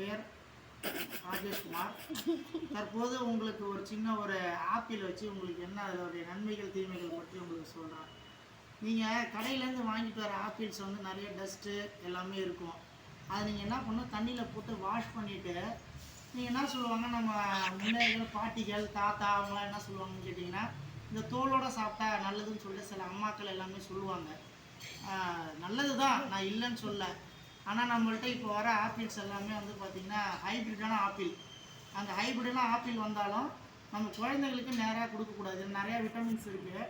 பெயர் ராஜேஷ்குமார். தற்போது உங்களுக்கு ஒரு சின்ன ஒரு ஆப்பிள் வச்சு உங்களுக்கு என்ன அதனுடைய நன்மைகள் தீமைகள் பற்றி உங்களுக்கு சொல்கிறேன். நீங்கள் கடையிலேருந்து வாங்கிட்டு வர ஆப்பிள்ஸ் வந்து நிறைய டஸ்ட்டு எல்லாமே இருக்கும். அதை நீங்கள் என்ன பண்ணணும், தண்ணியில் போட்டு வாஷ் பண்ணிவிட்டு நீங்கள் என்ன சொல்லுவாங்க, நம்ம முன்னோர்கள் பாட்டிகள் தாத்தா அவங்களாம் என்ன சொல்லுவாங்கன்னு கேட்டிங்கன்னா, இந்த தோலோடு சாப்பிட்டா நல்லதுன்னு சொல்லிட்டு சில அம்மாக்கள் எல்லாமே சொல்லுவாங்க. நல்லது தான், நான் இல்லைன்னு சொல்ல. ஆனால் நம்மள்ட்ட இப்போ வர ஆப்பிள்ஸ் எல்லாமே வந்து பார்த்திங்கன்னா ஹைப்ரிட்டான ஆப்பிள். அந்த ஹைப்ரிட்டான ஆப்பிள் வந்தாலும் நம்ம குழந்தைங்களுக்கு நேராக கொடுக்கக்கூடாது. நிறையா விட்டமின்ஸ் இருக்குது.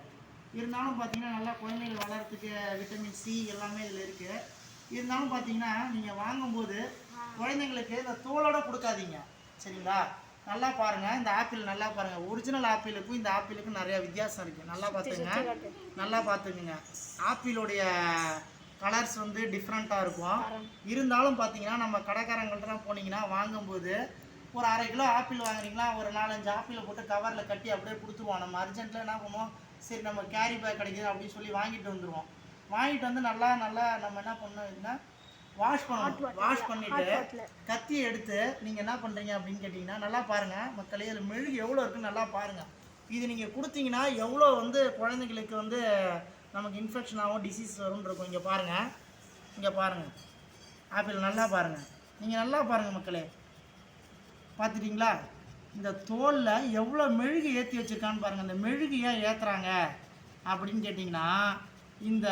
இருந்தாலும் பார்த்திங்கன்னா நல்லா குழந்தைகள் வளர்கிறதுக்கு விட்டமின் சி எல்லாமே இதில் இருக்குது. இருந்தாலும் பார்த்திங்கன்னா நீங்கள் வாங்கும்போது குழந்தைங்களுக்கு இந்த தோலோடு கொடுக்காதீங்க, சரிங்களா? நல்லா பாருங்கள், இந்த ஆப்பிள் நல்லா பாருங்கள். ஒரிஜினல் ஆப்பிளுக்கும் இந்த ஆப்பிளுக்கும் நிறையா வித்தியாசம் இருக்குது. நல்லா பார்த்துக்குங்க. ஆப்பிளுடைய கலர்ஸ் வந்து டிஃப்ரெண்ட்டாக இருக்கும். இருந்தாலும் பார்த்தீங்கன்னா நம்ம கடைக்காரங்கள்ட்டலாம் போனீங்கன்னா வாங்கும்போது ஒரு 1/2 கிலோ ஆப்பிள் வாங்குறீங்களா, ஒரு 4-5 ஆப்பிளை போட்டு கவரில் கட்டி அப்படியே கொடுத்துருவோம். நம்ம அர்ஜென்ட்டில் என்ன பண்ணுவோம், சரி நம்ம கேரி பேக் கிடைக்குது அப்படின்னு சொல்லி வாங்கிட்டு வந்துடுவோம். வாங்கிட்டு வந்து நல்லா நம்ம என்ன பண்ணோம்னா வாஷ் பண்ணிவிட்டு கத்தியை எடுத்து நீங்கள் என்ன பண்ணுறீங்க அப்படின்னு கேட்டிங்கன்னா, நல்லா பாருங்கள் மக்களே, இதில் மெழுகு எவ்வளோ இருக்குன்னு நல்லா பாருங்கள். இது நீங்கள் கொடுத்தீங்கன்னா எவ்வளோ வந்து குழந்தைங்களுக்கு வந்து நமக்கு இன்ஃபெக்ஷன் ஆகும், டிசீஸ் வரும்னு இருக்கும். இங்கே பாருங்கள் ஆப்பிள் நல்லா பாருங்கள். நீங்கள் நல்லா பாருங்கள் மக்களே, பார்த்துட்டிங்களா? இந்த தோலில் எவ்வளோ மெழுகு ஏற்றி வச்சுருக்கான்னு பாருங்கள். இந்த மெழுகு ஏன் ஏற்றுறாங்க அப்படின்னு கேட்டிங்கன்னா, இந்த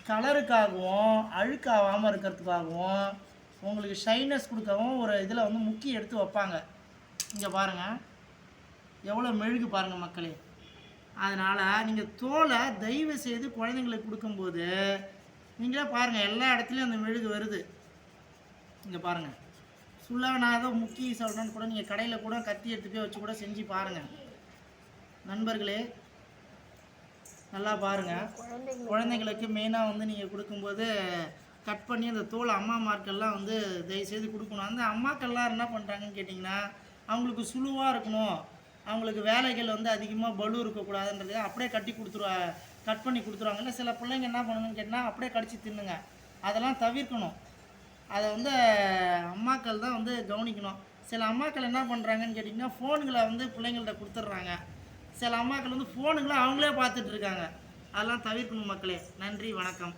கலருக்காகவும் அழுக்காகாமல் இருக்கிறதுக்காகவும் உங்களுக்கு ஷைனஸ் கொடுக்கவும் ஒரு இதில் வந்து முக்கி எடுத்து வைப்பாங்க. இங்கே பாருங்கள் எவ்வளோ மெழுகு பாருங்கள் மக்களே. அதனால் நீங்கள் தோலை தயவு செய்து குழந்தைங்களுக்கு கொடுக்கும்போது நீங்களே பாருங்கள், எல்லா இடத்துலையும் அந்த மெழுகு வருது. இங்கே பாருங்கள், ஃபுல்லாக நான் ஏதோ முக்கி சொல்கிறேன்னு கூட நீங்கள் கடையில் கூட கத்தி எடுத்து போய் வச்சு கூட செஞ்சு பாருங்கள் நண்பர்களே. நல்லா பாருங்கள், குழந்தைங்களுக்கு மெயினாக வந்து நீங்கள் கொடுக்கும்போது கட் பண்ணி அந்த தோல் அம்மாமார்கள்லாம் வந்து தயவுசெய்து கொடுக்கணும். அந்த அம்மாக்கள்லாம் என்ன பண்ணுறாங்கன்னு கேட்டிங்கன்னா, அவங்களுக்கு சுழுவாக இருக்கணும், அவங்களுக்கு வேலைகள் வந்து அதிகமாக பலு இருக்கக்கூடாதுன்றது அப்படியே கட் பண்ணி கொடுத்துருவாங்க. இல்லை சில பிள்ளைங்க என்ன பண்ணுங்கன்னு கேட்டால் அப்படியே கடிச்சு தின்னுங்க. அதெல்லாம் தவிர்க்கணும். அதை வந்து அம்மாக்கள் தான் வந்து கவனிக்கணும். சில அம்மாக்கள் என்ன பண்ணுறாங்கன்னு கேட்டிங்கன்னா, ஃபோனுங்களை வந்து பிள்ளைங்கள்ட்ட கொடுத்துட்றாங்க. சில அம்மாக்கள் வந்து ஃபோனுங்களை அவங்களே பார்த்துட்ருக்காங்க. அதெல்லாம் தவிர்க்கணும் மக்களே. நன்றி, வணக்கம்.